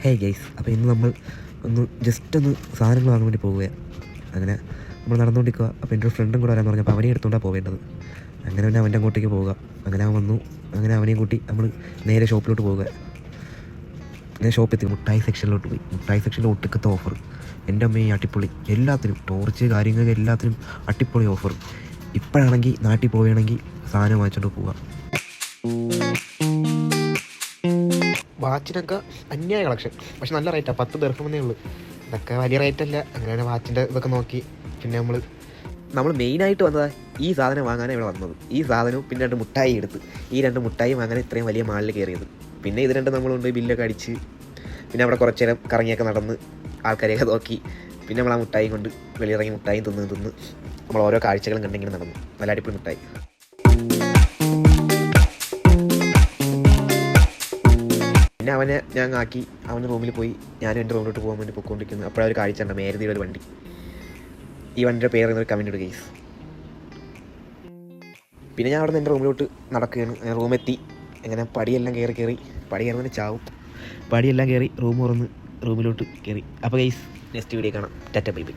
Hey guys, അപ്പോൾ ഇന്ന് നമ്മൾ ജസ്റ്റ് ഒന്ന് സാധനങ്ങൾ വാങ്ങാൻ വേണ്ടി പോവുകയാണ്. അങ്ങനെ നമ്മൾ നടന്നുകൊണ്ടിരിക്കുക. അപ്പോൾ എൻ്റെ ഒരു ഫ്രണ്ടും കൂടെ വരാമെന്ന് പറഞ്ഞപ്പോൾ അവനെ എടുത്തുകൊണ്ടാണ് പോവേണ്ടത്. അങ്ങനെ പിന്നെ അവൻ്റെ അങ്ങോട്ടേക്ക് പോവുക. അങ്ങനെ അവൻ വന്നു. അങ്ങനെ അവനെയും കൂട്ടി നമ്മൾ നേരെ ഷോപ്പിലോട്ട് പോവുക. ഞാൻ ഷോപ്പെത്തി മുട്ടായി സെക്ഷനിലോട്ട് പോയി. മുട്ടായി സെക്ഷനിൽ ഒട്ടുക്കത്തെ ഓഫർ. എൻ്റെ അമ്മയെ അടിപൊളി, എല്ലാത്തിനും ടോർച്ച് കാര്യങ്ങൾക്ക് എല്ലാത്തിനും അടിപൊളി ഓഫർ. ഇപ്പോഴാണെങ്കിൽ നാട്ടിൽ പോവുകയാണെങ്കിൽ സാധനം വാങ്ങിച്ചുകൊണ്ട് പോവുക. വാച്ചിനൊക്കെ അന്യായ കളക്ഷൻ, പക്ഷെ നല്ല റേറ്റാണ്. 10 ദിർഹമെന്നേ ഉള്ളൂ. ഇതൊക്കെ വലിയ റേറ്റല്ല. അങ്ങനെ വാച്ചിൻ്റെ ഇതൊക്കെ നോക്കി പിന്നെ നമ്മൾ മെയിനായിട്ട് വന്നത് ഈ സാധനം വാങ്ങാനാണ് ഇവിടെ വന്നത്. ഈ സാധനവും പിന്നെ 2 മുട്ടായി എടുത്ത്, ഈ 2 മുട്ടായി വാങ്ങാൻ ഇത്രയും വലിയ മാളിൽ കയറിയത്. പിന്നെ ഇത് രണ്ടും നമ്മളുണ്ട് ബില്ലൊക്കെ അടിച്ച് പിന്നെ അവിടെ കുറച്ച് നേരം കറങ്ങിയൊക്കെ നടന്ന് ആൾക്കാരെയൊക്കെ നോക്കി പിന്നെ നമ്മൾ ആ മുട്ടായി കൊണ്ട് വെളിയിറങ്ങി മുട്ടായി തിന്ന് നമ്മൾ ഓരോ കാഴ്ചകളും കണ്ടിങ്ങനെ നടന്നു. നല്ല അടിപൊളി മുട്ടായി. പിന്നെ അവനെ ഞാൻ ആക്കി അവൻ്റെ റൂമിൽ പോയി. ഞാനും എൻ്റെ റൂമിലോട്ട് പോകാൻ വേണ്ടി പൊയ്ക്കൊണ്ടിരിക്കുന്നു. അപ്പോഴൊരു കാഴ്ച ഉണ്ട്, മേരുതിയുടെ ഒരു വണ്ടി. ഈ വണ്ടിയുടെ പേര് എന്നൊരു കമൻറ്റ് കേസ്. പിന്നെ ഞാൻ അവിടെ നിന്ന് എൻ്റെ റൂമിലോട്ട് നടക്കുകയാണ്. ഞാൻ റൂമെത്തി. അങ്ങനെ പടിയെല്ലാം കയറി പടി കയറുന്നതിന് ചാവും. പടിയെല്ലാം കയറി റൂം തുറന്ന് റൂമിലോട്ട് കയറി. അപ്പോൾ ഗൈസ്, നെക്സ്റ്റ് വീഡിയോ കാണാം. Tata bye bye.